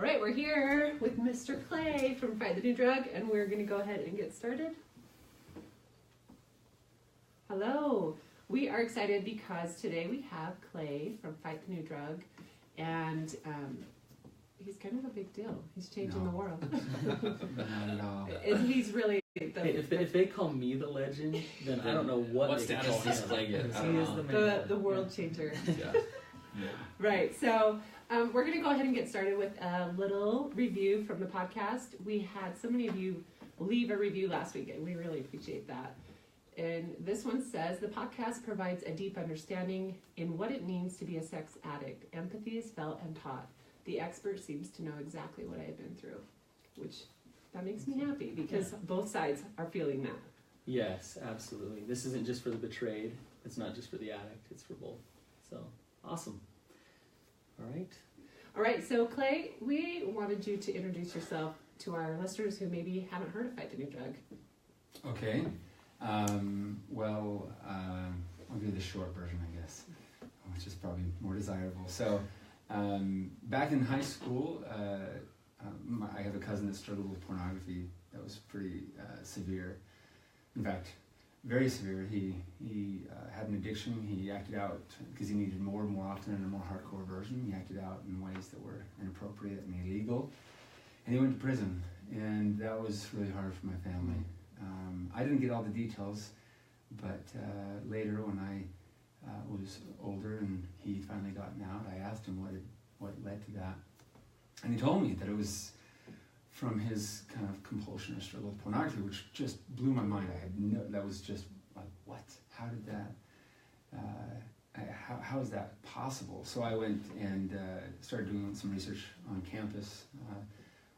All right, we're here with Mr. Clay from Fight the New Drug, and we're going to go ahead and get started. Hello. We are excited because today we have Clay from Fight the New Drug, and he's kind of a big deal. He's changing the world. No. And he's really... If they call me the legend, then I don't know what status does Clay get? He is the man. The world changer. Yeah. Right, so we're going to go ahead and get started with a little review from the podcast. We had so many of you leave a review last week, and we really appreciate that. And this one says, the podcast provides a deep understanding in what it means to be a sex addict. Empathy is felt and taught. The expert seems to know exactly what I have been through, which that makes me happy because both sides are feeling that. Yes, absolutely. This isn't just for the betrayed. It's not just for the addict. It's for both. So, awesome. All right, so Clay, we wanted you to introduce yourself to our listeners who maybe haven't heard of Fight the New Drug. Okay. I'll give the short version, I guess, which is probably more desirable. So, back in high school, I have a cousin that struggled with pornography. That was pretty severe. In fact, very severe. He had an addiction. He acted out because he needed more often and a more hardcore version. He acted out in ways that were inappropriate and illegal. And he went to prison. And that was really hard for my family. I didn't get all the details, but later when I was older and he finally gotten out, I asked him what led to that. And he told me that it was from his kind of compulsion or struggle with pornography, which just blew my mind. That was just like, what? How did that, how is that possible? So I went and started doing some research on campus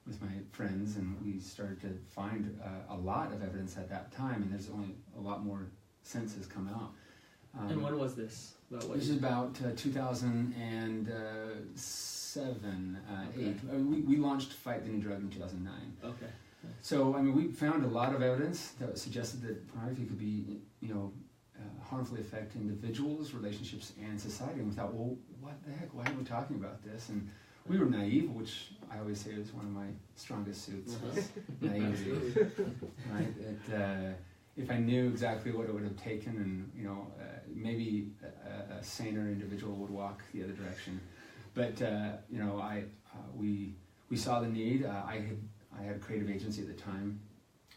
with my friends, and we started to find a lot of evidence at that time, and there's only a lot more since has come out. And when was this? This is about 2007, 8. We launched Fight the New Drug in 2009. Okay. So, I mean, we found a lot of evidence that suggested that pornography could be, harmfully affect individuals, relationships, and society. And we thought, well, what the heck? Why are we talking about this? And we were naive, which I always say is one of my strongest suits, was naivety. Right? If I knew exactly what it would have taken, and maybe a saner individual would walk the other direction. But we saw the need. I had a creative agency at the time,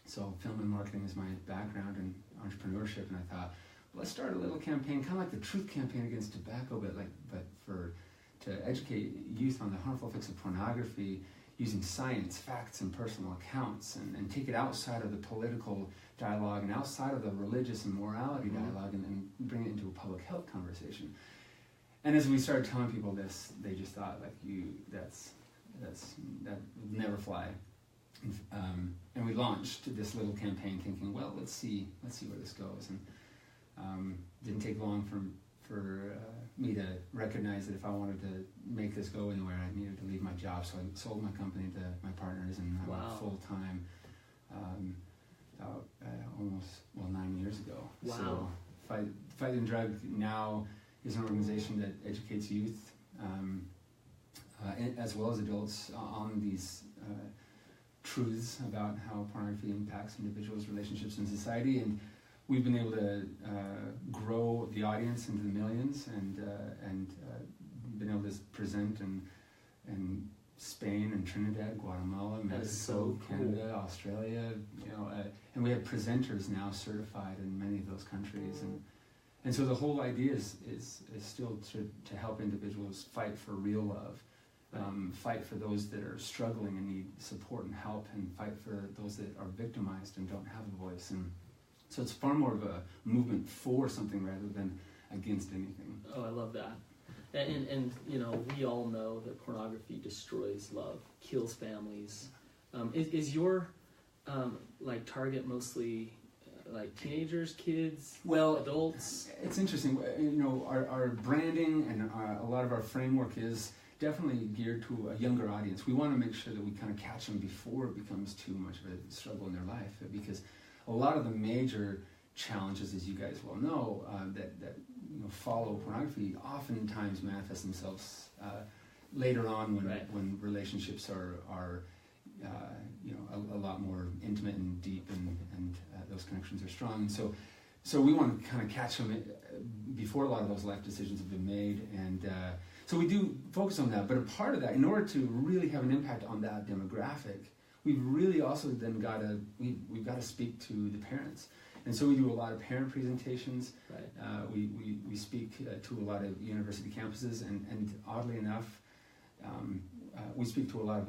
so film and marketing is my background and entrepreneurship. And I thought, let's start a little campaign, kind of like the Truth Campaign against tobacco, but to educate youth on the harmful effects of pornography using science, facts, and personal accounts, and take it outside of the political dialogue and outside of the religious and morality dialogue, and bring it into a public health conversation. And as we started telling people this, they just thought, like, that would never fly. And we launched this little campaign thinking, well, let's see where this goes. And didn't take long for me to recognize that if I wanted to make this go anywhere, I needed to leave my job. So I sold my company to my partners, and I went full-time almost 9 years ago. Wow. So Fight the Drug now is an organization that educates youth as well as adults on these truths about how pornography impacts individuals, relationships, and society. And we've been able to grow the audience into the millions, and been able to present in Spain and Trinidad, Guatemala, Mexico, Canada, Australia, and we have presenters now certified in many of those countries, and so the whole idea is still to help individuals fight for real love, fight for those that are struggling and need support and help, and fight for those that are victimized and don't have a voice. And so it's far more of a movement for something rather than against anything. Oh, I love that. And we all know that pornography destroys love, kills families. Is your target mostly like teenagers, kids, adults? It's interesting. Our branding and a lot of our framework is definitely geared to a younger audience. We want to make sure that we kind of catch them before it becomes too much of a struggle in their life, because a lot of the major challenges, as you guys well know, that follow pornography oftentimes manifest themselves later on when Right. when relationships are you know, a lot more intimate and deep, and those connections are strong. And so we want to kind of catch them before a lot of those life decisions have been made, and so we do focus on that. But a part of that, in order to really have an impact on that demographic, we've really also then we've got to speak to the parents. And so we do a lot of parent presentations. Right. We speak to a lot of university campuses, and oddly enough, we speak to a lot of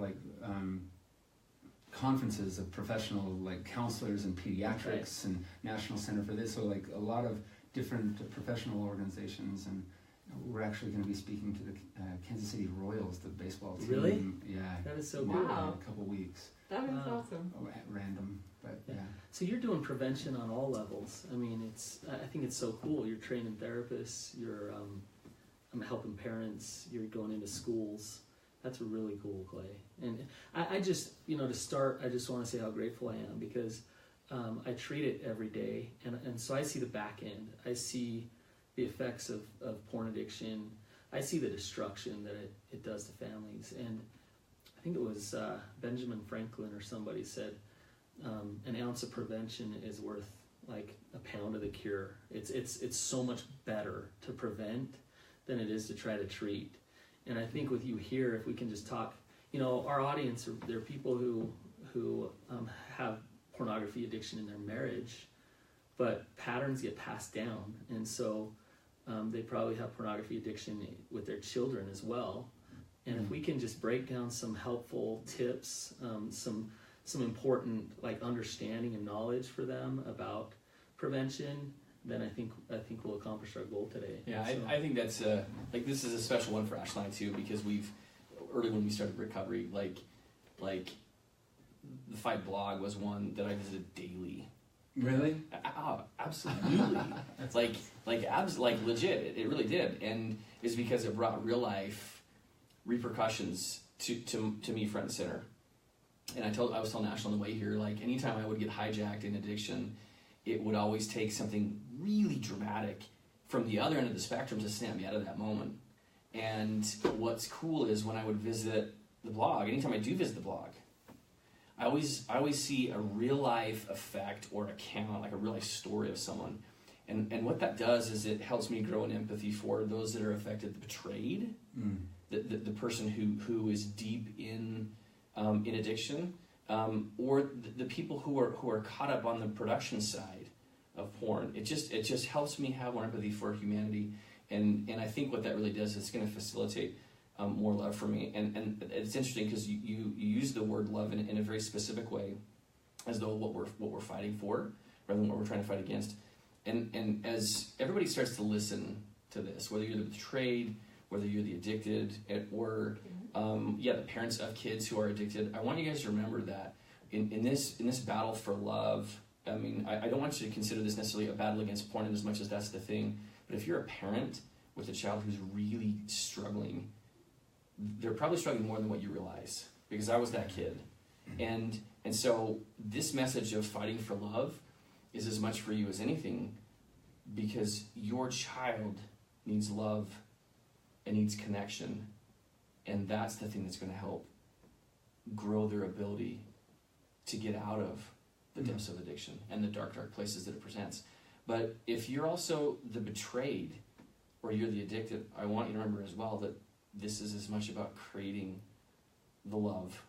conferences of professional counselors and pediatrics, and National Center for this. So a lot of different professional organizations, and we're actually going to be speaking to the Kansas City Royals, the baseball team. Really? Yeah. That is so in cool. a couple weeks. That is Wow. awesome. At random, but yeah. So you're doing prevention on all levels. I mean, I think it's so cool. You're training therapists. You're helping parents. You're going into schools. That's really cool, Clay. And I just, to start, I just want to say how grateful I am, because I treat it every day, and so I see the back end. I see the effects of porn addiction. I see the destruction that it does to families. And I think it was Benjamin Franklin or somebody said, an ounce of prevention is worth like a pound of the cure. It's so much better to prevent than it is to try to treat. And I think with you here, if we can just talk, our audience, they're people who have pornography addiction in their marriage, but patterns get passed down, and so they probably have pornography addiction with their children as well. And if we can just break down some helpful tips, some important understanding and knowledge for them about prevention, then I think we'll accomplish our goal today. Yeah, So, I think that's this is a special one for Ashley and I too, because early when we started recovery, the Fight blog was one that I visited daily. Really? Absolutely. Legit. It really did, and it's because it brought real life repercussions to me front and center. And I was telling Ash on the way here, anytime I would get hijacked in addiction, it would always take something really dramatic from the other end of the spectrum to snap me out of that moment. And what's cool is when I would visit the blog, anytime I do visit the blog, I always see a real life effect or account, like a real life story of someone. And what that does is it helps me grow in empathy for those that are affected, the betrayed, the person who is deep in addiction, or the people who are caught up on the production side of porn. It just helps me have more empathy for humanity, and I think what that really does is it's going to facilitate more love for me. And it's interesting because you use the word love in a very specific way, as though what we're fighting for rather than what we're trying to fight against. And as everybody starts to listen to this, whether you're the betrayed, whether you're the addicted, or the parents of kids who are addicted, I want you guys to remember that in this battle for love, I mean, I don't want you to consider this necessarily a battle against porn as much as that's the thing, but if you're a parent with a child who's really struggling, they're probably struggling more than what you realize, because I was that kid. And so this message of fighting for love is as much for you as anything, because your child needs love and needs connection, and that's the thing that's going to help grow their ability to get out of the depths of addiction and the dark places that it presents. But if you're also the betrayed or you're the addicted, I want you to remember as well that this is as much about creating the love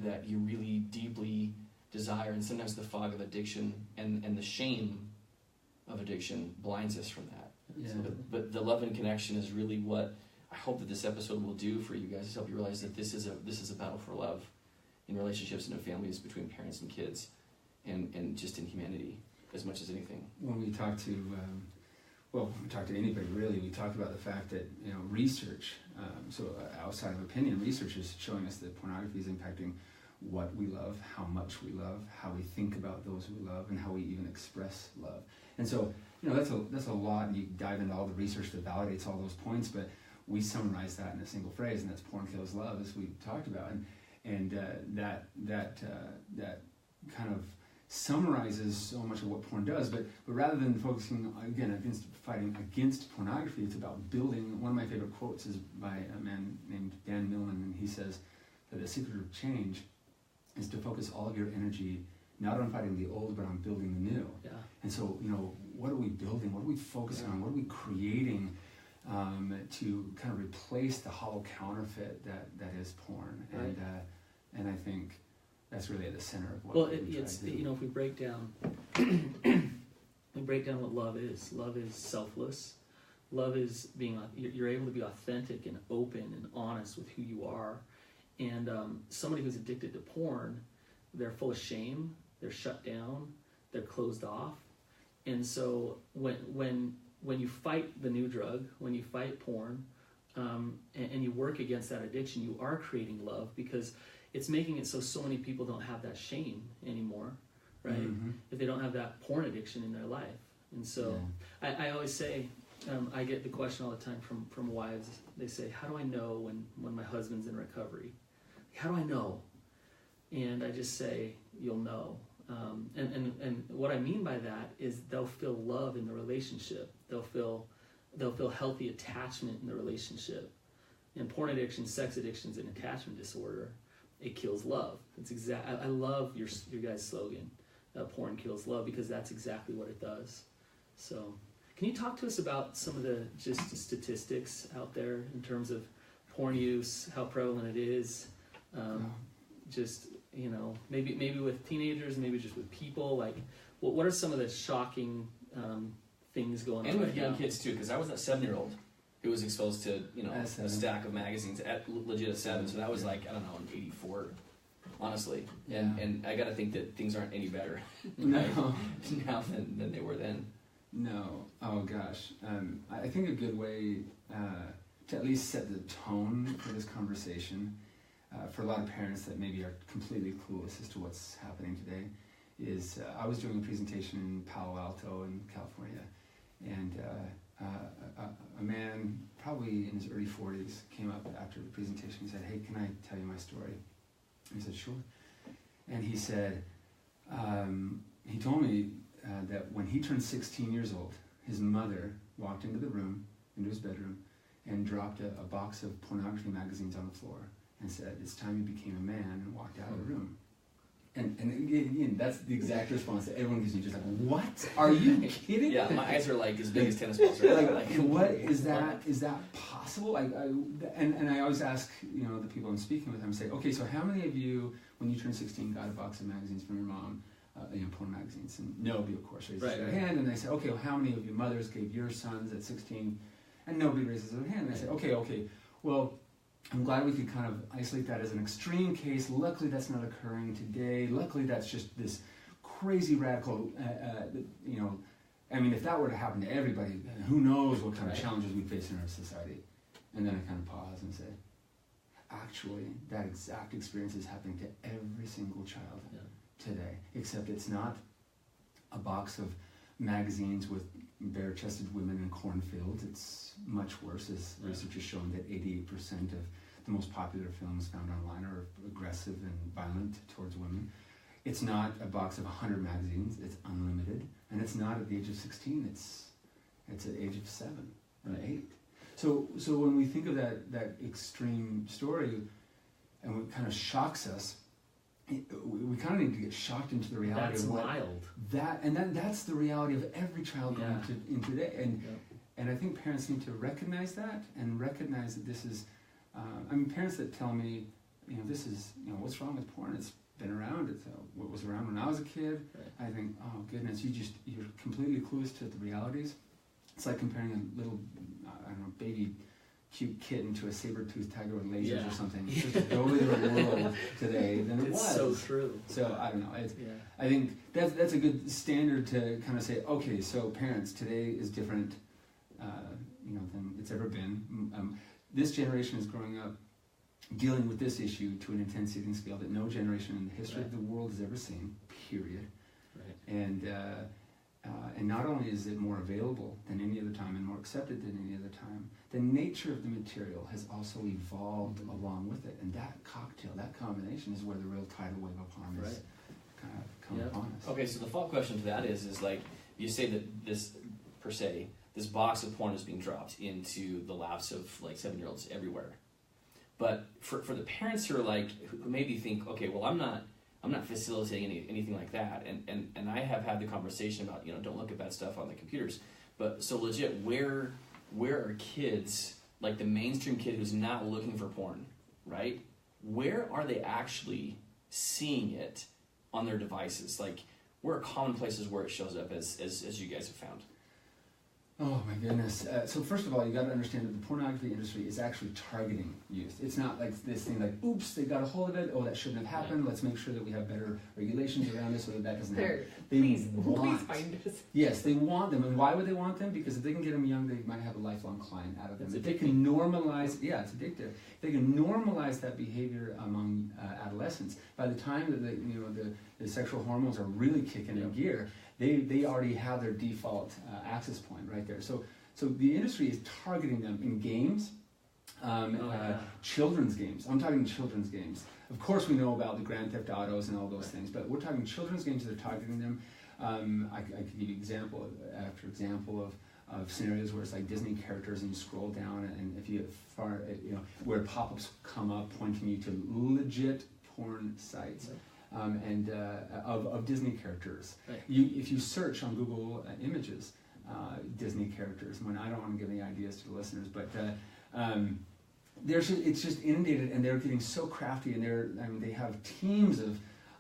that you really deeply desire, and sometimes the fog of addiction and the shame of addiction blinds us from that. Yeah. But the love and connection is really what I hope that this episode will do for you guys, is help you realize that this is a battle for love in relationships and in families, between parents and kids, and just in humanity as much as anything. When we talk to anybody really, we talk about the fact that research, outside of opinion, research is showing us that pornography is impacting what we love, how much we love, how we think about those we love, and how we even express love. And so that's a lot, and you dive into all the research that validates all those points, but we summarize that in a single phrase, and that's porn kills love, as we talked about. And that kind of summarizes so much of what porn does, but rather than focusing again against fighting against pornography, it's about building. One of my favorite quotes is by a man named Dan Millman, and he says that the secret of change is to focus all of your energy not on fighting the old, but on building the new. Yeah. And so, what are we building? What are we focusing on? What are we creating to kind of replace the hollow counterfeit that is porn? Right. And I think that's really at the center of what Well, we try it's to do. if we break down, what love is. Love is selfless. Love is you're able to be authentic and open and honest with who you are. And somebody who's addicted to porn, they're full of shame. They're shut down. They're closed off. And so when you fight the new drug, when you fight porn, and you work against that addiction, you are creating love, because it's making it so many people don't have that shame anymore, right? Mm-hmm. If they don't have that porn addiction in their life. And so I always say, I get the question all the time from wives. They say, how do I know when my husband's in recovery? How do I know? And I just say, you'll know. And what I mean by that is they'll feel love in the relationship. They'll feel healthy attachment in the relationship. And porn addiction, sex addiction is an attachment disorder. It kills love. I love your guys' slogan, porn kills love, because that's exactly what it does. So, can you talk to us about some of the just statistics out there in terms of porn use, how prevalent it is? Just, maybe with teenagers, maybe just with people, like, what are some of the shocking things going on? And with right young now? kids too, because I was that 7-year-old who was exposed to a stack of magazines at 7. So that was like, I don't know, in '84, honestly. And I got to think that things aren't any better now than they were then. No. Oh gosh. I think a good way to at least set the tone for this conversation, for a lot of parents that maybe are completely clueless as to what's happening today, is I was doing a presentation in Palo Alto in California, and a man probably in his early 40s came up after the presentation. He said, "Hey, can I tell you my story?" And I said, "Sure." And he said, he told me that when he turned 16 years old, his mother walked into his bedroom, and dropped a box of pornography magazines on the floor and said, "It's time you became a man," and walked out of the room. And again, that's the exact response that everyone gives you, just like, "What? Are you kidding?" Yeah, my eyes are like as big as tennis balls. Right? like, what is that? Is that possible? And I always ask, the people I'm speaking with, I'm saying, okay, so how many of you, when you turned 16, got a box of magazines from your mom, porn magazines? And nobody, of course, raises their hand. And they say, okay, well, how many of you mothers gave your sons at 16? And nobody raises their hand. And I say, okay, well, I'm glad we could kind of isolate that as an extreme case. Luckily, that's not occurring today. Luckily, that's just this crazy radical, if that were to happen to everybody, who knows what kind of challenges we'd face in our society. And then I kind of pause and say, actually, that exact experience is happening to every single child today, except it's not a box of magazines with bare-chested women in cornfields. It's much worse, as research has shown that 88% of the most popular films found online are aggressive and violent towards women. It's not a box of 100 magazines. It's unlimited, and it's not at the age of 16. It's at the age of 7 or 8. So when we think of that extreme story, and it kind of shocks us, we kind of need to get shocked into the reality That's of what mild. That's the reality of every child going in today. And I think parents need to recognize that, and recognize that this is, parents that tell me, this is, what's wrong with porn? It's been around. It's what was around when I was a kid. Right. I think, oh goodness, you're completely clueless to the realities. It's like comparing a little, baby cute kitten to a saber-toothed tiger with lasers or something. It's just a totally different world today than it was. It's so true. So I don't know. I think that's a good standard to kind of say, okay, so parents, today is different, than it's ever been. This generation is growing up dealing with this issue to an intensity and scale that no generation in the history of the world has ever seen, period. Right. And not only is it more available than any other time and more accepted than any other time, the nature of the material has also evolved along with it. And that cocktail, that combination is where the real tidal wave of harm is kind of come Yep. upon us. Okay, so the follow-up question to that is like, you say that this, per se, this box of porn is being dropped into the laps of like 7-year-olds everywhere. But for the parents who are like, who maybe think, okay, well, I'm not facilitating anything like that, and I have had the conversation about, don't look at that stuff on the computers. But so legit, where are kids, like the mainstream kid who's not looking for porn, right? Where are they actually seeing it on their devices? Like, where are common places where it shows up as you guys have found? Oh my goodness. So first of all, you got to understand that the pornography industry is actually targeting youth. It's not like this thing like, oops, they got a hold of it. Oh, that shouldn't have happened. Let's make sure that we have better regulations around it so that doesn't happen. Please find us. Yes, they want them. And why would they want them? Because if they can get them young, they might have a lifelong client out of them. It's If they can normalize, it's addictive. If they can normalize that behavior among adolescents, by the time that the sexual hormones are really kicking in gear, they already have their default access point right there. So the industry is targeting them in games, children's games. I'm talking children's games. Of course, we know about the Grand Theft Autos and all those things, but we're talking children's games that are targeting them. I could give you example after example of scenarios where it's like Disney characters and you scroll down, and if you where pop-ups come up pointing you to legit porn sites. Of Disney characters. Right. If you search on Google Images, Disney characters, I don't want to give any ideas to the listeners, but it's just inundated, and they're getting so crafty, and they have teams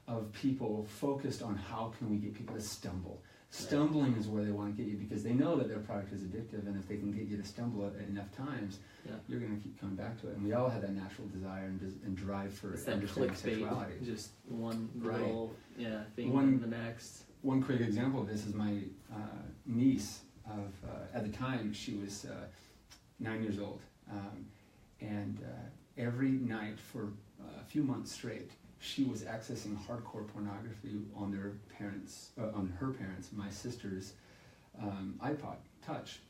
of people focused on how can we get people to stumble. Stumbling is where they want to get you because they know that their product is addictive, and if they can get you to stumble at enough times, you're going to keep coming back to it. And we all have that natural desire and drive for understanding sexuality. Just one little thing One- and the next. One quick example of this is my niece. At the time, she was 9 years old, and every night for a few months straight, she was accessing hardcore pornography on her parents, my sister's iPod Touch.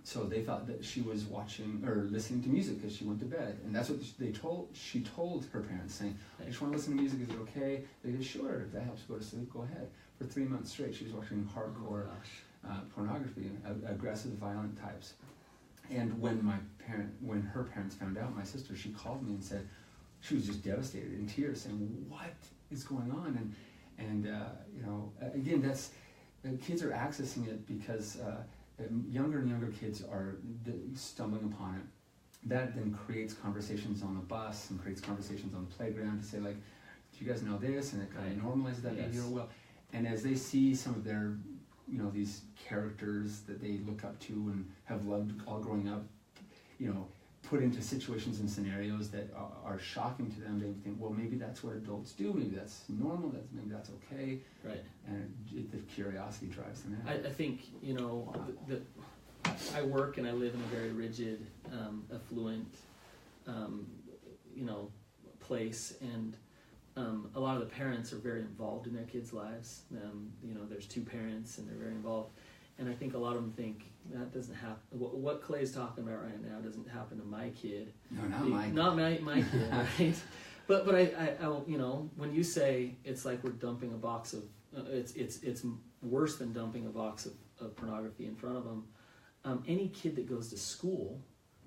So they thought that she was watching or listening to music because she went to bed, and that's what she told her parents, saying, "I just want to listen to music. Is it okay?" They said, "Sure. If that helps you go to sleep, go ahead." For 3 months straight, she was watching hardcore pornography, aggressive, violent types. And when her parents found out, my sister, she called me and said she was just devastated, in tears, saying, "What is going on?" And again, that's kids are accessing it because younger and younger kids are stumbling upon it. That then creates conversations on the bus and creates conversations on the playground to say, like, "Do you guys know this?" And it kind of normalizes that behavior well. And as they see some of their, these characters that they look up to and have loved all growing up, put into situations and scenarios that are shocking to them, they think, well, maybe that's what adults do. Maybe that's normal. Maybe that's okay. Right. And the curiosity drives them out. I think, I work and I live in a very rigid, affluent, place, and a lot of the parents are very involved in their kids' lives. There's 2 parents and they're very involved. And I think a lot of them think that doesn't happen. What Clay's talking about right now doesn't happen to my kid. No, not my kid, right? But I when you say it's like we're dumping a box of, it's worse than dumping a box of pornography in front of them. Any kid that goes to school,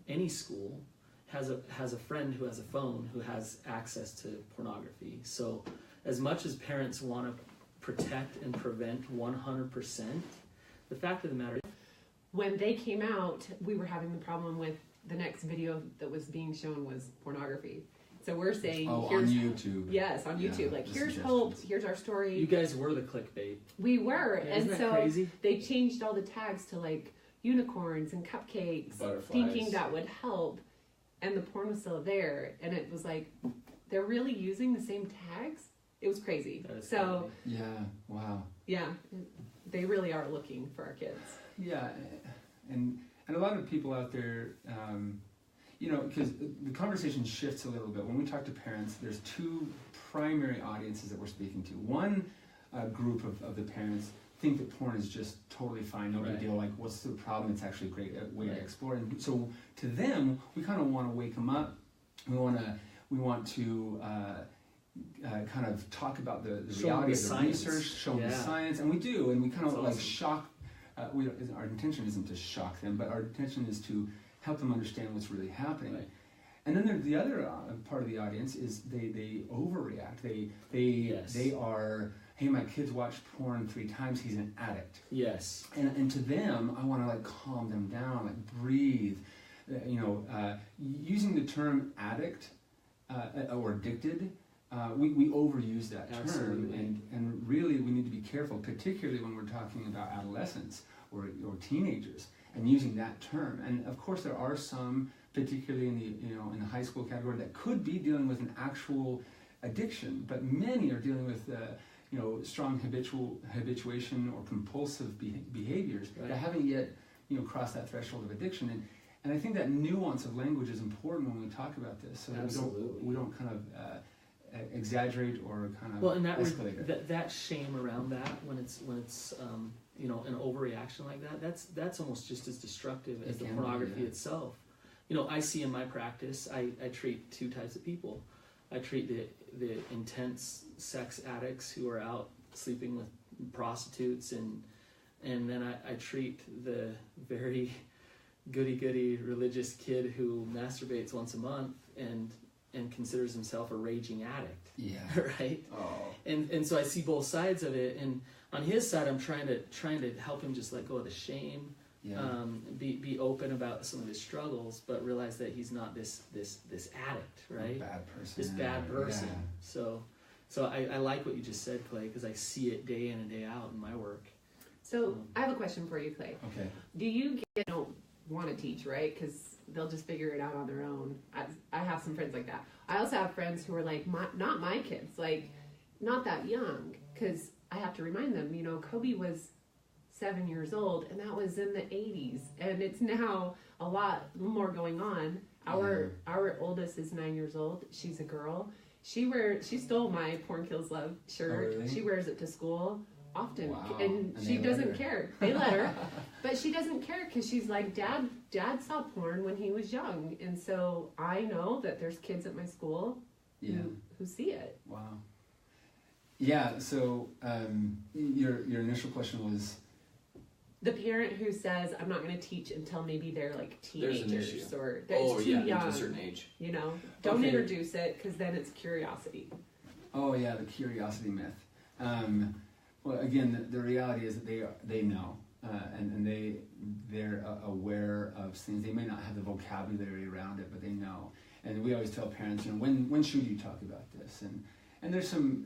any school, has a friend who has a phone who has access to pornography. So as much as parents want to protect and prevent 100%, the fact of the matter is, when they came out, we were having the problem with the next video that was being shown was pornography. So we're saying, here's on YouTube. Yes, on YouTube. Like, here's hope, here's our story. you guys were the clickbait. We were. Yeah, and isn't that so crazy? they changed all the tags to like unicorns and cupcakes, Butterflies. thinking that would help. And the porn was still there. And it was like, they're really using the same tags? It was crazy. That is So, Yeah, wow. yeah, they really are looking for our kids. Yeah, and a lot of people out there, because the conversation shifts a little bit. When we talk to parents, there's 2 primary audiences that we're speaking to. One group of the parents think that porn is just totally fine, no big deal. Like, what's the problem? It's actually a great way to explore. And so to them, we kind of want to wake them up. We want to kind of talk about the Show reality them of the the research, show them the Yeah. science, and we do, and we kind of That's like awesome. shock. Our intention isn't to shock them, but our intention is to help them understand what's really happening. Right. And then there's the other part of the audience is they overreact. Yes. They are, hey, my kid's watched porn 3 times. He's an addict. Yes. And to them, I want to like calm them down, like breathe. Using the term addict or addicted, we overuse that term, Absolutely. and really we need to be careful, particularly when we're talking about adolescents or teenagers, and using that term. And of course, there are some, particularly in the high school category, that could be dealing with an actual addiction, but many are dealing with strong habituation or compulsive behaviors Right. that haven't yet crossed that threshold of addiction. And I think that nuance of language is important when we talk about this, so that Absolutely. we don't kind of exaggerate or kind of Well, and that escalate it. that shame around that when it's an overreaction like that's almost just as destructive as It the can be, pornography yeah. itself. I see in my practice, I treat 2 types of people. I treat the intense sex addicts who are out sleeping with prostitutes, and then I treat the very goody-goody religious kid who masturbates once a month and considers himself a raging addict. Yeah. Right? Oh. And so I see both sides of it, and on his side I'm trying to help him just let go of the shame, Yeah. be open about some of his struggles, but realize that he's not this addict, right? Bad person. This bad person. Yeah. So I like what you just said, Clay, because I see it day in and day out in my work. So I have a question for you, Clay. Okay. Do you want to teach, right? Because they'll just figure it out on their own. I have some friends like that. I also have friends who are like, not my kids, like not that young, because I have to remind them, Kobe was 7 years old, and that was in the 80s, and it's now a lot more going on. Our oldest is 9 years old. She's a girl. She stole my Porn Kills Love shirt. Oh, really? She wears it to school often, Wow. and And she they let doesn't her. care. They let her, but she doesn't care because she's like, Dad saw porn when he was young, and so I know that there's kids at my school Yeah. who see it. Wow. Yeah. So your initial question was. The parent who says, I'm not going to teach until maybe they're like There's an teenagers issue. or they're Oh too yeah, young. to a certain age. Don't Okay. introduce it because then it's curiosity. Oh yeah, the curiosity myth. Well, again, the reality is that they know, and they're aware of things. They may not have the vocabulary around it, but they know. And we always tell parents, when should you talk about this? And there's some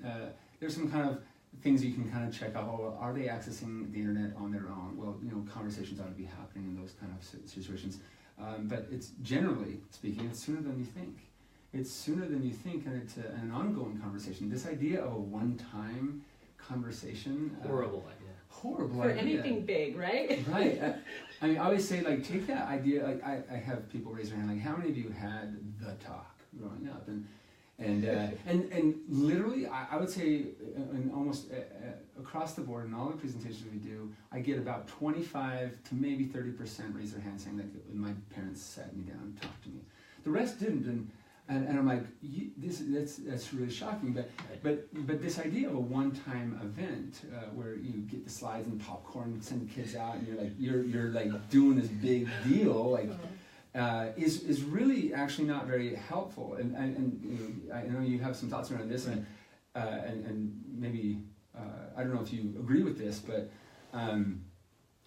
kind of things you can kind of check out. Oh, are they accessing the internet on their own? Well, conversations ought to be happening in those kind of situations. But it's generally speaking, it's sooner than you think. It's sooner than you think, and it's an ongoing conversation. This idea of a one-time conversation. Horrible idea. Horrible For idea. anything big, right? Right. I always say, take that idea. I have people raise their hand. How many of you had the talk growing up? And literally, I would say, in almost across the board in all the presentations we do, I get about 25 to maybe 30% raise their hand saying that my parents sat me down and talked to me. The rest didn't, and I'm like, that's really shocking. But this idea of a one-time event where you get the slides and popcorn, send the kids out, and you're like doing this big deal, is really actually not very helpful. And I know you have some thoughts around this, and maybe I don't know if you agree with this, but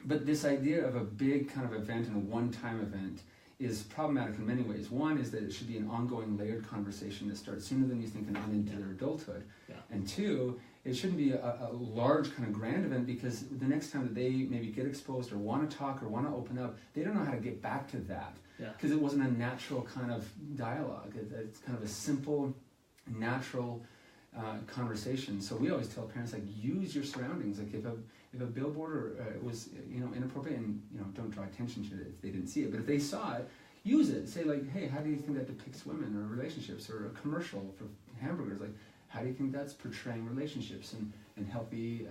this idea of a big kind of event and a one-time event is problematic in many ways. One is that it should be an ongoing layered conversation that starts sooner than you think and on into their adulthood. Yeah. And two, it shouldn't be a large kind of grand event, because the next time that they maybe get exposed or want to talk or want to open up, they don't know how to get back to that. Because it wasn't a natural kind of dialogue. It's kind of a simple, natural conversation. So we always tell parents, use your surroundings. If a billboard was inappropriate, and don't draw attention to it if they didn't see it, but if they saw it, use it. Say hey, how do you think that depicts women or relationships? Or a commercial for hamburgers, how do you think that's portraying relationships and healthy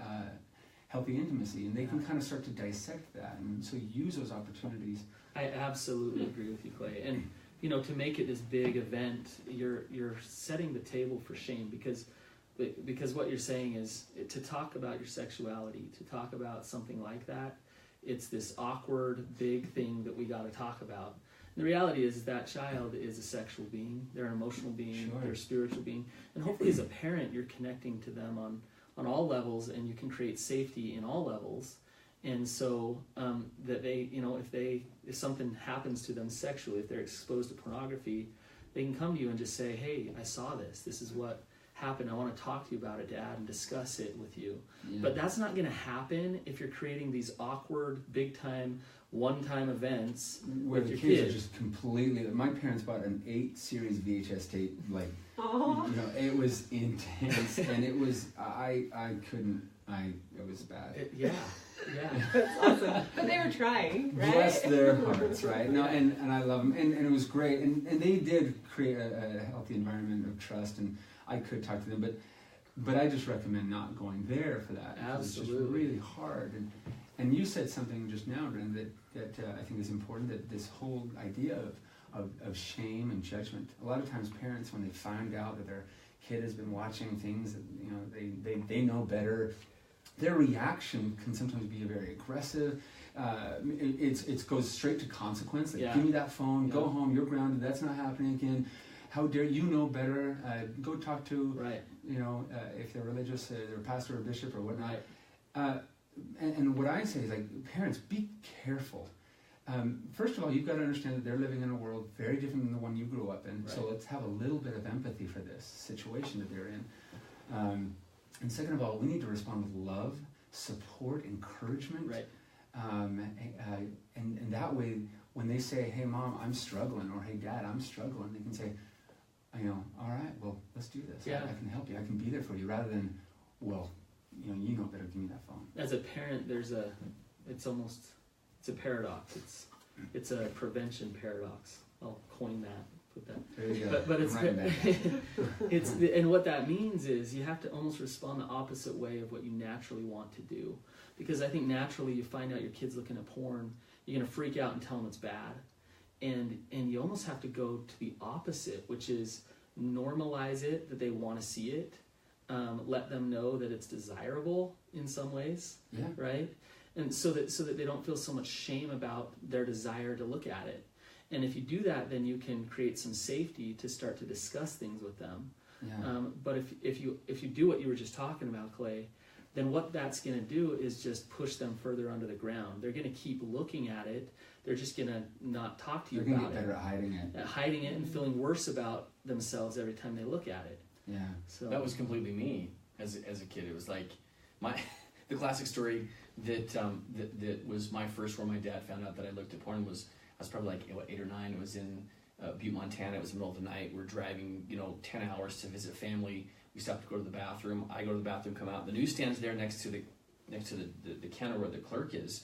intimacy? And they can kind of start to dissect that, and so use those opportunities. I absolutely agree with you, Clay. And to make it this big event, you're setting the table for shame, because what you're saying is to talk about your sexuality, to talk about something like that, it's this awkward big thing that we got to talk about. And the reality is that child is a sexual being, they're an emotional being, Sure. they're a spiritual being, and hopefully as a parent you're connecting to them on all levels, and you can create safety in all levels. And so that they, if something happens to them sexually, if they're exposed to pornography, they can come to you and just say, hey, I saw this. This is what happened. I want to talk to you about it, Dad, and discuss it with you. Yeah. But that's not going to happen if you're creating these awkward, big-time, one-time events Where with the your kids kid. are just completely. My parents bought an 8-series VHS tape. Like, Aw. it was intense, and it was. I couldn't. It was bad. Yeah. That's awesome. But they were trying, right? Bless their hearts, right? No, and I love them, and it was great, and they did create a healthy environment of trust, and I could talk to them, but I just recommend not going there for that. Because it's just Absolutely. really hard, and you said something just now, Ren, that I think is important. That this whole idea of shame and judgment. A lot of times, parents, when they find out that their kid has been watching things that they know better, their reaction can sometimes be very aggressive. It goes straight to consequence. Like, Yeah. give me that phone. Go Yeah. home. You're grounded. That's not happening again. How dare you know better? Go talk to Right. if they're religious, their pastor or bishop or whatnot. Right. And what I say is, like, parents, be careful. First of all, you've got to understand that they're living in a world very different than the one you grew up in. Right. So let's have a little bit of empathy for this situation that they're in. And second of all, we need to respond with love, support, encouragement. Right. And that way, when they say, "Hey, Mom, I'm struggling," or "Hey, Dad, I'm struggling," they can say, "All right, well, let's do this. Yeah. I can help you. I can be there for you," rather than, "Well, you know better. Give me that phone." As a parent, it's a paradox. It's a prevention paradox. I'll coin that. Put that. There you go. But it's I'm writing that. and what that means is you have to almost respond the opposite way of what you naturally want to do, because I think naturally you find out your kid's looking at porn, you're gonna freak out and tell them it's bad, and you almost have to go to the opposite, which is normalize it, that they want to see it, let them know that it's desirable in some ways, Yeah. right? And so that they don't feel so much shame about their desire to look at it. And if you do that, then you can create some safety to start to discuss things with them. Yeah. But if you do what you were just talking about, Clay, then what that's going to do is just push them further under the ground. They're going to keep looking at it. They're just going to not talk to you They're going to about get it. better at hiding it. Hiding it and feeling worse about themselves every time they look at it. Yeah. So That was completely me as a kid. It was like the classic story that was my first where my dad found out that I looked at porn was I was probably like 8 or 9. It was in Butte, Montana. It was the middle of the night. We're driving 10 hours to visit family. We stopped to go to the bathroom. I go to the bathroom, come out. The newsstand's there next to the counter where the clerk is,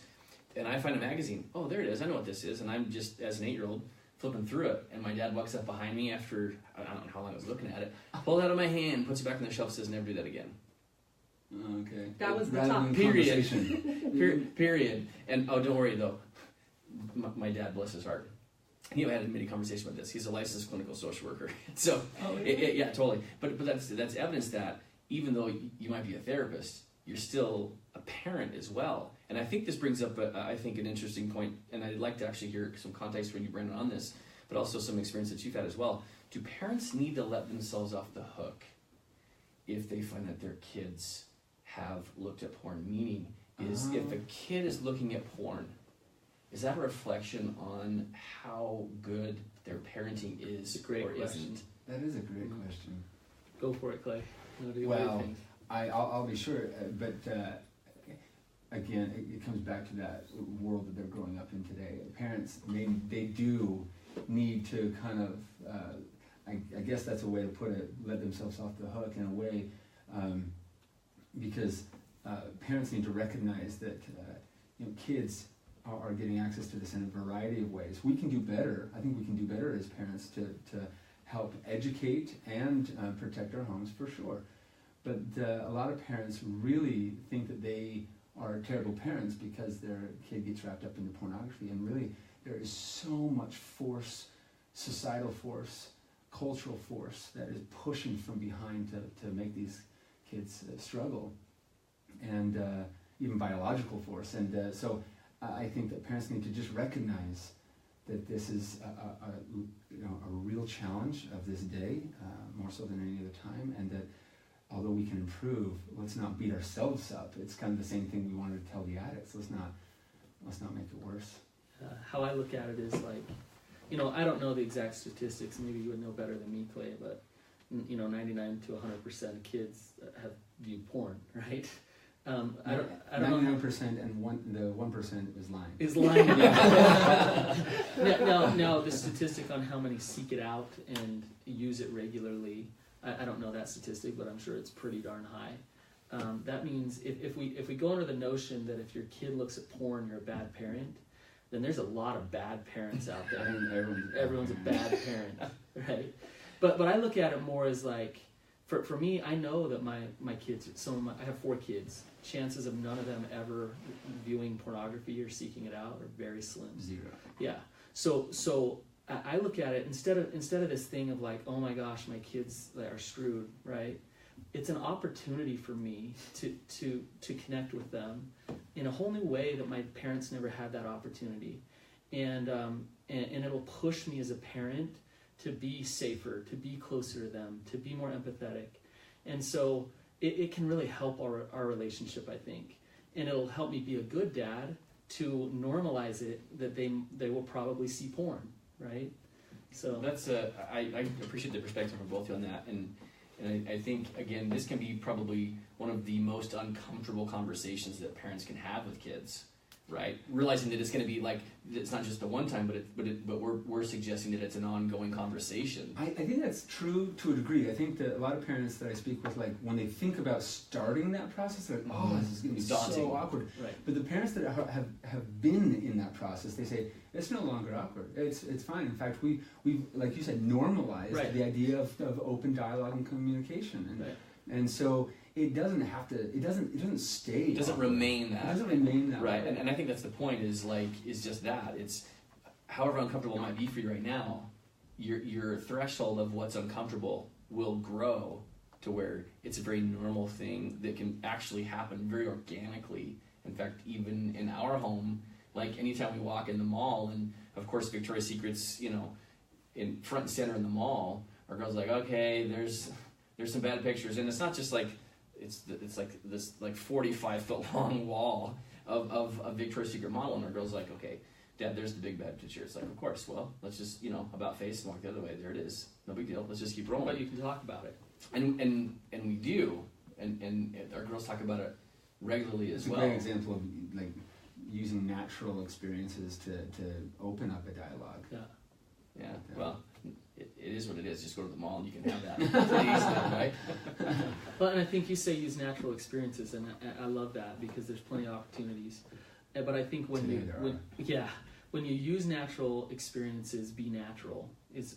and I find a magazine. Oh, there it is. I know what this is. And I'm just, as an 8-year-old, flipping through it, and my dad walks up behind me after I don't know how long I was looking at it, pulls it out of my hand, puts it back on the shelf, says, "Never do that again." Okay. That was the Rather top. than Period. conversation. Period. And don't worry though, my dad, bless his heart, he had many conversations about this. He's a licensed clinical social worker, so yeah, totally. But that's evidence that even though you might be a therapist, you're still a parent as well. And I think this brings up I think an interesting point, and I'd like to actually hear some context from you, Brendan, on this, but also some experience that you've had as well. Do parents need to let themselves off the hook if they find that their kids have looked at porn? Meaning, if a kid is looking at porn, is that a reflection on how good their parenting is It's a great or question. isn't? That is a great question. Go for it, Clay. What do you Well, think? I'll be sure, but again, it comes back to that world that they're growing up in today. Parents, they do need to kind of, I guess that's a way to put it, let themselves off the hook in a way, because parents need to recognize that kids are getting access to this in a variety of ways. We can do better. I think we can do better as parents to help educate and protect our homes for sure. But a lot of parents really think that they are terrible parents because their kid gets wrapped up into pornography, and really there is so much force societal force, cultural force that is pushing from behind to make these kids struggle, and even biological force. And so I think that parents need to just recognize that this is a real challenge of this day, more so than any other time, and that although we can improve, let's not beat ourselves up. It's kind of the same thing we wanted to tell the addicts. Let's not make it worse. How I look at it is like, I don't know the exact statistics. Maybe you would know better than me, Clay, but 99 to 100% of kids have viewed porn, right? I don't know. 99% and the 1% is lying. Is lying. Now, the statistic on how many seek it out and use it regularly, I don't know that statistic, but I'm sure it's pretty darn high. That means if we go under the notion that if your kid looks at porn, you're a bad parent, then there's a lot of bad parents out there. Everyone's a bad parent, right? But I look at it more as like, for me, I know that my kids, I have 4 kids. Chances of none of them ever viewing pornography or seeking it out are very slim. 0. Yeah. So I look at it instead of this thing of like, oh my gosh, my kids are screwed, right? It's an opportunity for me to connect with them in a whole new way that my parents never had that opportunity, and it'll push me as a parent to be safer, to be closer to them, to be more empathetic, and so it can really help our relationship, I think, and it'll help me be a good dad to normalize it that they will probably see porn, right? So that's I appreciate the perspective from both of you on that, and I think again this can be probably one of the most uncomfortable conversations that parents can have with kids, right? Realizing that it's going to be like it's not just a one time, but we're suggesting that it's an ongoing conversation. I think that's true to a degree. I think that a lot of parents that I speak with, like when they think about starting that process, they're like, "Oh, this is going to be so awkward." Right. But the parents that have been in that process, they say it's no longer awkward. It's fine. In fact, we like you said, normalized the idea of open dialogue and communication, and so. It doesn't have to. It doesn't stay. It doesn't remain that. It doesn't remain that. Right, and I think that's the point. Is just that. It's however uncomfortable it might be for you right now. Your threshold of what's uncomfortable will grow to where it's a very normal thing that can actually happen very organically. In fact, even in our home, like anytime we walk in the mall, and of course Victoria's Secret's in front and center in the mall, our girl's like, okay, there's some bad pictures, and it's not just like. It's like this 45-foot long wall of a Victoria's Secret model, and our girl's like, okay, Dad, there's the big bad picture. It's like, of course, well, let's just about face and walk the other way. There it is, no big deal. Let's just keep rolling. But you can talk about it, and we do, and our girls talk about it regularly as well. It's a great example of like using natural experiences to open up a dialogue. Yeah. Well. It is what it is. Just go to the mall and you can have that pretty easily, right? But and I think you say use natural experiences, and I love that because there's plenty of opportunities. But I think when you use natural experiences, be natural. Is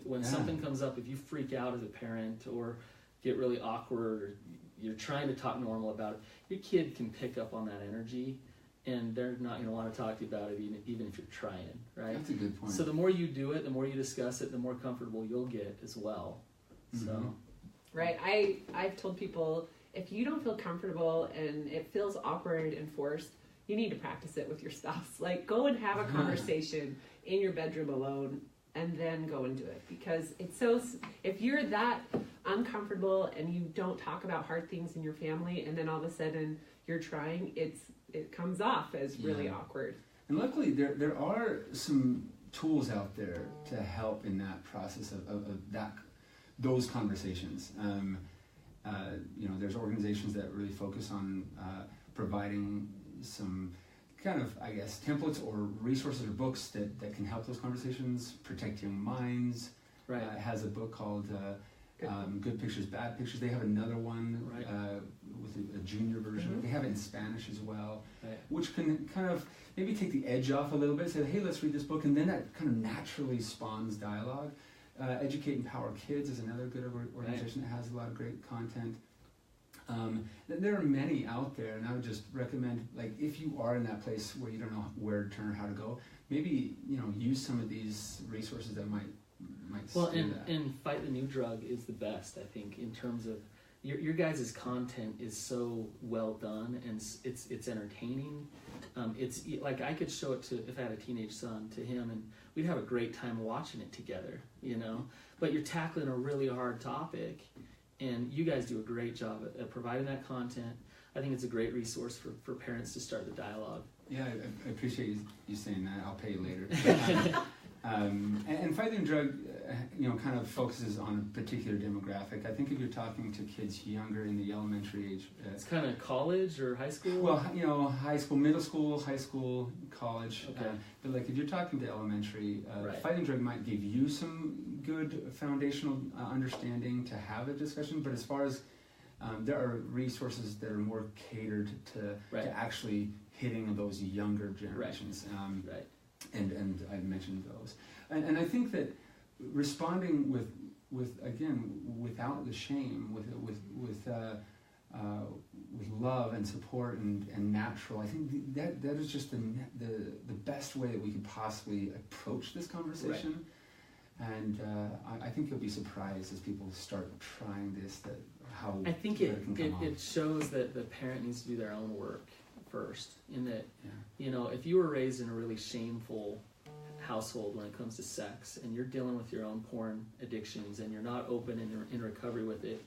when something comes up, if you freak out as a parent or get really awkward, or you're trying to talk normal about it, your kid can pick up on that energy. And they're not going to want to talk to you about it even if you're trying, right? That's a good point. So the more you do it, the more you discuss it, the more comfortable you'll get as well. Mm-hmm. So, right. I've told people if you don't feel comfortable and it feels awkward and forced, you need to practice it with your spouse. Like go and have a conversation in your bedroom alone, and then go and do it, because it's so. If you're that uncomfortable and you don't talk about hard things in your family, and then all of a sudden you're trying, it comes off as really awkward. And luckily, there are some tools out there to help in that process of those conversations. There's organizations that really focus on providing some kind of, I guess, templates or resources or books that can help those conversations. Protect Young Minds has a book called Good Pictures, Bad Pictures. They have another one with a junior version. Mm-hmm. They have it in Spanish as well, which can kind of maybe take the edge off a little bit. Say, hey, let's read this book, and then that kind of naturally spawns dialogue. Educate and Empower Kids is another good organization that has a lot of great content. There are many out there, and I would just recommend, like, if you are in that place where you don't know where to turn or how to go, maybe use some of these resources that might might Well, steer and, that. and Fight the New Drug is the best, I think, in terms of your guys' content is so well done, and it's entertaining. It's like I could show it to, if I had a teenage son, to him, and we'd have a great time watching it together, you know. But you're tackling a really hard topic, and you guys do a great job at providing that content. I think it's a great resource for parents to start the dialogue. Yeah, I appreciate you saying that. I'll pay you later. And Fight the Drug, kind of focuses on a particular demographic. I think if you're talking to kids younger in the elementary age, it's kind of college or high school. Well, high school, middle school, high school, college. Okay. But like if you're talking to elementary, Right. Fight the Drug might give you some good foundational understanding to have a discussion. But as far as there are resources that are more catered to actually hitting those younger generations. Right. And I mentioned those, and I think that responding with again without the shame, with love and support and natural. I think that is just the best way that we could possibly approach this conversation. Right. And I think you'll be surprised as people start trying this how I think it can come off. It shows that the parent needs to do their own work first, in that if you were raised in a really shameful household when it comes to sex, and you're dealing with your own porn addictions, and you're not open in recovery with it,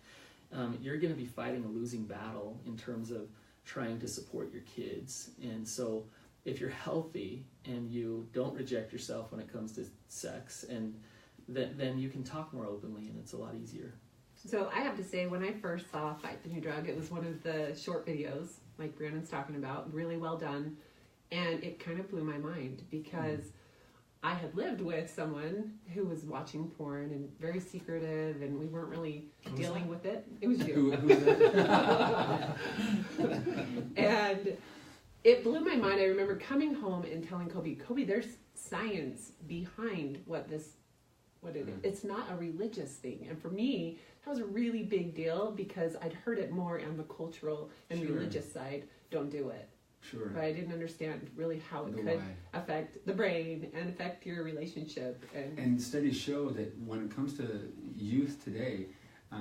you're going to be fighting a losing battle in terms of trying to support your kids. And so if you're healthy and you don't reject yourself when it comes to sex, and then you can talk more openly, and it's a lot easier. So I have to say, when I first saw Fight the New Drug, it was one of the short videos, like Brandon's talking about, really well done. And it kind of blew my mind, because I had lived with someone who was watching porn and very secretive, and we weren't really dealing with it. It was you. Who was that? And it blew my mind. I remember coming home and telling Kobe, there's science behind what it is. It's not a religious thing. And for me, that was a really big deal, because I'd heard it more on the cultural and religious side. Don't do it. Sure. But I didn't understand really how it could affect the brain and affect your relationship. And studies show that when it comes to youth today,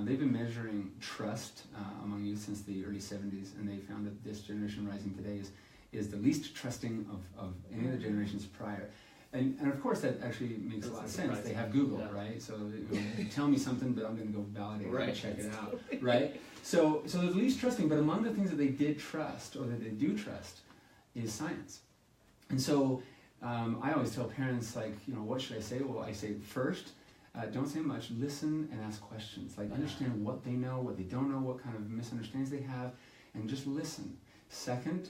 they've been measuring trust among youth since the early 70s, and they found that this generation rising today is the least trusting of any of the generations prior. And of course that actually makes a lot of sense. They have Google, right? So tell me something, but I'm going to go validate it and check it out, right? So they're the least trusting, but among the things that they did trust, or that they do trust, is science. And so I always tell parents, what should I say? Well, I say first, don't say much, listen and ask questions. Understand what they know, what they don't know, what kind of misunderstandings they have, and just listen. Second,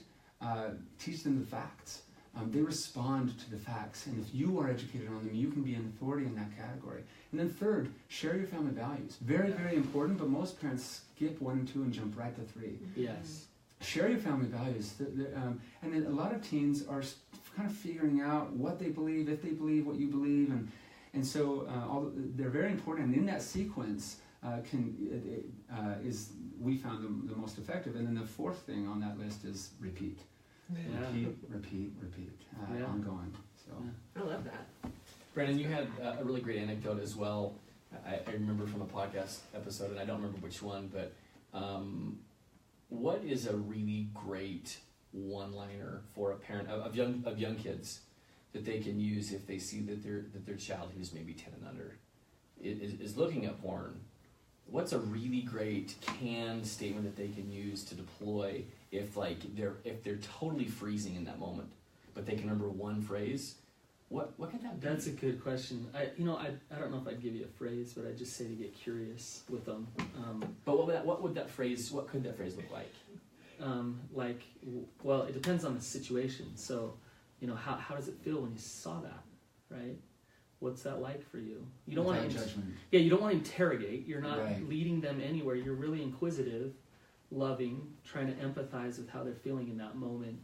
teach them the facts. They respond to the facts, and if you are educated on them, you can be an authority in that category. And then third, share your family values. Very, very important, but most parents skip 1 and 2 and jump right to 3. Yes. Share your family values. And then a lot of teens are kind of figuring out what they believe, if they believe what you believe, and so they're very important. And in that sequence is we found the most effective. And then the fourth thing on that list is repeat. Repeat, ongoing. So I love that. Brandon, you had a really great anecdote as well. I remember from a podcast episode, and I don't remember which one, but what is a really great one-liner for a parent of young kids that they can use if they see that their child, who's maybe 10 and under, is looking at porn? What's a really great canned statement that they can use to deploy if they're totally freezing in that moment, but they can remember one phrase? What could that be? That's a good question. I don't know if I'd give you a phrase, but I'd just say to get curious with them. But what could that phrase look like? Well, it depends on the situation. So, how does it feel when you saw that, right? What's that like for you? You don't want to judgment. Yeah, you don't want to interrogate. You're not Right. leading them anywhere. You're really inquisitive, loving, trying to empathize with how they're feeling in that moment.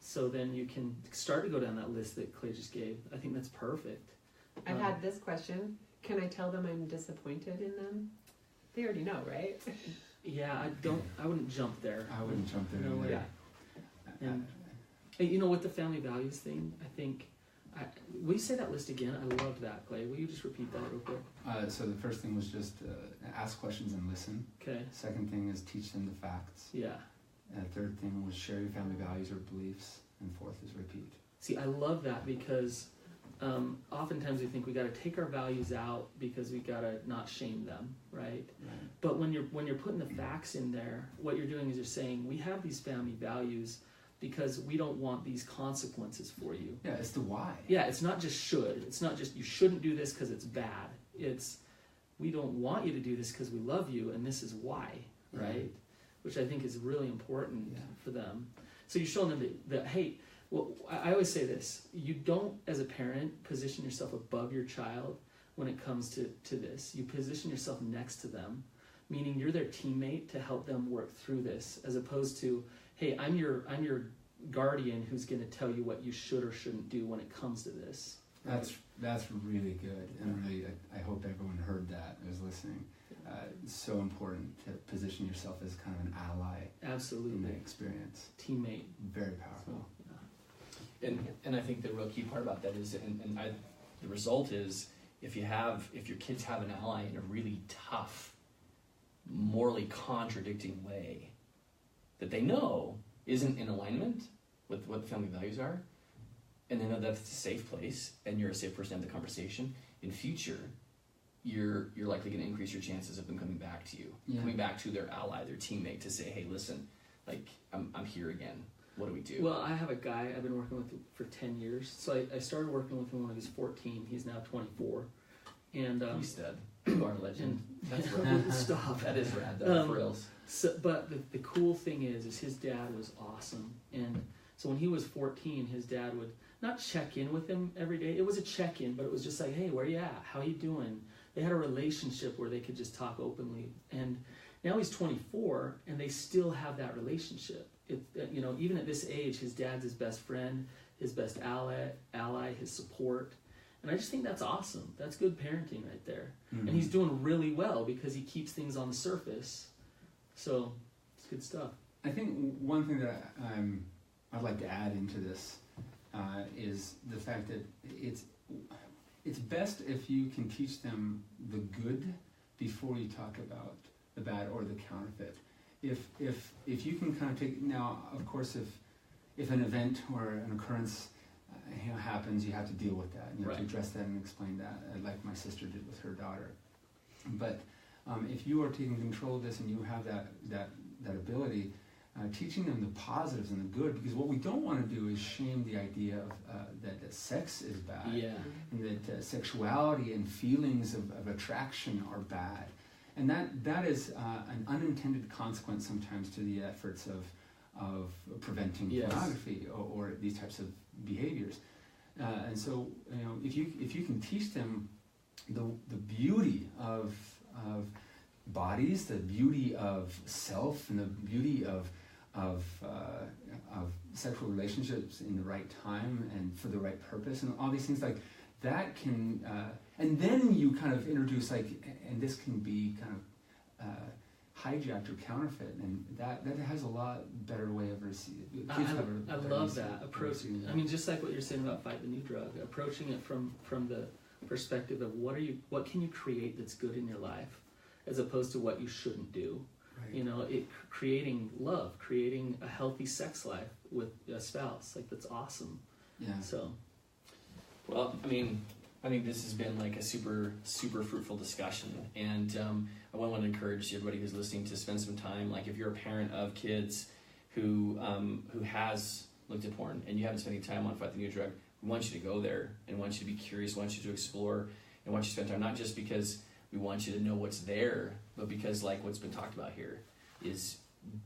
So then you can start to go down that list that Clay just gave. I think that's perfect. I've had this question. Can I tell them I'm disappointed in them? They already know, right? Yeah, I wouldn't jump there. I wouldn't jump there. No way. either. And with the family values thing, I think Will you say that list again? I love that, Clay. Will you just repeat that real quick? So the first thing was just ask questions and listen. Okay. Second thing is teach them the facts. Yeah. Third thing was share your family values or beliefs. And fourth is repeat. See, I love that because oftentimes we think we got to take our values out because we got to not shame them, right? But when you're putting the facts in there, what you're doing is you're saying we have these family values because we don't want these consequences for you. Yeah, it's the why. Yeah, it's not just should. It's not just you shouldn't do this because it's bad. It's we don't want you to do this because we love you and this is why, right? Which I think is really important for them. So you're showing them that hey, well, I always say this, you don't, as a parent, position yourself above your child when it comes to this. You position yourself next to them, meaning you're their teammate to help them work through this, as opposed to, hey, I'm your guardian who's going to tell you what you should or shouldn't do when it comes to this. That's really good, and really, I hope everyone heard that who's listening. It's so important to position yourself as kind of an ally. Absolutely. In the experience. Teammate. Very powerful. And I think the real key part about that is, the result is, if your kids have an ally in a really tough, morally contradicting way that they know isn't in alignment with what the family values are, and they know that's a safe place, and you're a safe person to have the conversation, in future, you're likely going to increase your chances of them coming back to you, coming back to their ally, their teammate, to say, hey, listen, like, I'm here again. What do we do? Well, I have a guy I've been working with for 10 years. So I started working with him when he was 14. He's now 24. And he's dead. You are a legend. That's rad. Stop. That is rad, though, for reals. So, but the cool thing is his dad was awesome. And so when he was 14, his dad would not check in with him every day. It was a check-in, but it was just like, hey, where you at? How you doing? They had a relationship where they could just talk openly. And now he's 24, and they still have that relationship. Even at this age, his dad's his best friend, his best ally, his support. And I just think that's awesome. That's good parenting right there. Mm-hmm. And he's doing really well because he keeps things on the surface. So it's good stuff. I think one thing that I'd like to add into this is the fact that it's best if you can teach them the good before you talk about the bad or the counterfeit. If you can kind of take, now of course if an event or an occurrence happens, you have to deal with that. You have to address that and explain that, like my sister did with her daughter. But if you are taking control of this and you have that ability, teaching them the positives and the good, because what we don't want to do is shame the idea of that sex is bad, and that sexuality and feelings of attraction are bad. And that is an unintended consequence sometimes to the efforts of preventing pornography or these types of behaviors. And so, if you can teach them the beauty of bodies, the beauty of self, and the beauty of sexual relationships in the right time and for the right purpose, and all these things like that can, and then you kind of introduce and this can be kind of hijacked or counterfeit, and that has a lot better way of receiving. I love that approach. I mean, just like what you're saying about Fight the New Drug, approaching it from the perspective of what can you create that's good in your life, as opposed to what you shouldn't do. Right. Creating love, creating a healthy sex life with a spouse, that's awesome. Yeah. So. Well, I think this has been like a super, super fruitful discussion, and I want to encourage everybody who's listening to spend some time. Like, if you're a parent of kids who has looked at porn and you haven't spent any time on Fight the New Drug, we want you to go there and want you to be curious, want you to explore, and want you to spend time, not just because we want you to know what's there, but because, like what's been talked about here, is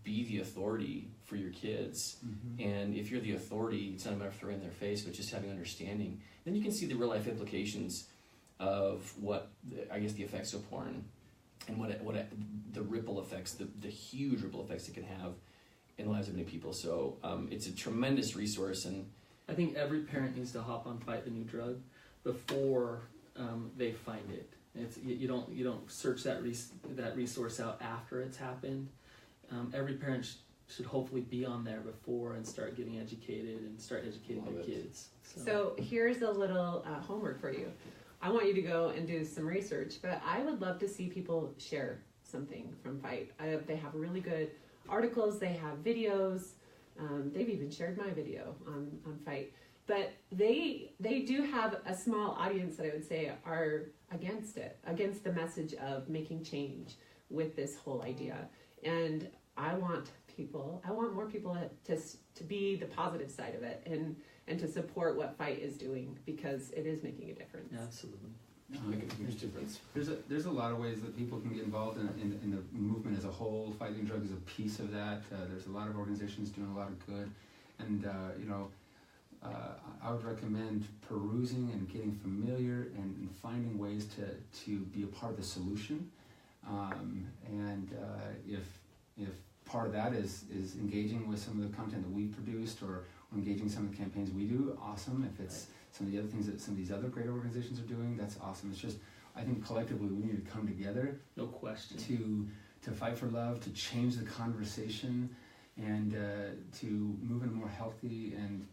be the authority for your kids. Mm-hmm. And if you're the authority, it's not a matter of throwing in their face, but just having understanding. Then you can see the real life implications of what the effects of porn, and the ripple effects, the huge ripple effects it can have in the lives of many people. So it's a tremendous resource, and I think every parent needs to hop on Fight the New Drug before they find it. You don't search that resource out after it's happened. Every parent should hopefully be on there before and start getting educated and start educating Love their it. kids. So here's a little homework for you. I want you to go and do some research, but I would love to see people share something from Fight. They have really good articles, they have videos, they've even shared my video on Fight. But they do have a small audience that I would say are against it, against the message of making change with this whole idea. And I want more people to be the positive side of it and to support what Fight is doing, because it is making a difference. Absolutely. Making a huge difference. There's a lot of ways that people can get involved in the movement as a whole. Fighting Drug is a piece of that. There's a lot of organizations doing a lot of good, and I would recommend perusing and getting familiar and finding ways to be a part of the solution. If part of that is engaging with some of the content that we produced or engaging some of the campaigns we do, awesome. If it's some of the other things that some of these other great organizations are doing, that's awesome. It's just, I think collectively we need to come together. No question. To fight for love, to change the conversation, and to move in a more healthy and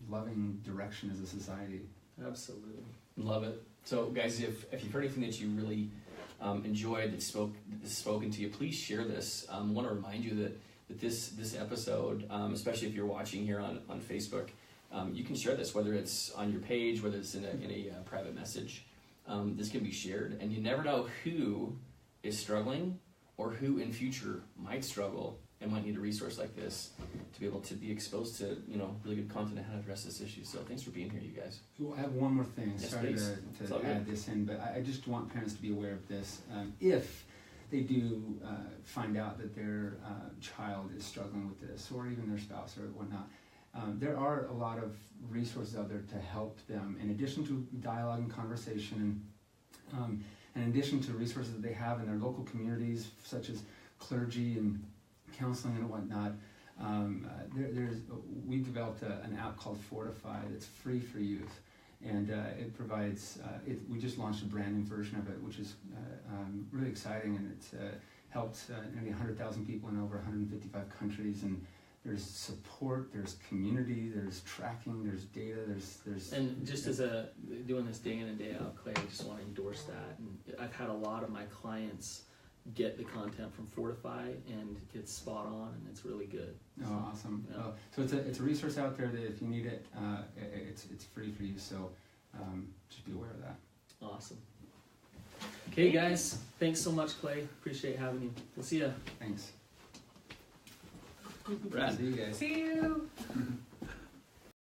loving direction as a society. Absolutely. Love it. So, guys, if you've heard anything that you really enjoyed that's spoken to you, please share this. I want to remind you that this episode, especially if you're watching here on Facebook, you can share this, whether it's on your page, whether it's in a private message. This can be shared, and you never know who is struggling or who in future might struggle and might need a resource like this to be able to be exposed to really good content on how to address this issue. So thanks for being here, you guys. I have one more thing. Yes, Sorry please. to add this in, but I just want parents to be aware of this. If they do find out that their child is struggling with this, or even their spouse or whatnot, there are a lot of resources out there to help them, in addition to dialogue and conversation, and in addition to resources that they have in their local communities, such as clergy and counseling and whatnot. We developed an app called Fortify that's free for youth, and it provides. We just launched a brand new version of it, which is really exciting, and it's helped nearly 100,000 people in over 155 countries. And there's support, there's community, there's tracking, there's data, there's. And just as doing this day in and day out, Clay, I just want to endorse that. And I've had a lot of my clients get the content from Fortify, and it's spot on, and it's really good. Oh, awesome! Yeah. So it's a resource out there that if you need it, it's free for you. So just be aware of that. Awesome. Okay, guys, thanks so much, Clay. Appreciate having you. We'll see ya. Thanks. Brad. See you guys. See you.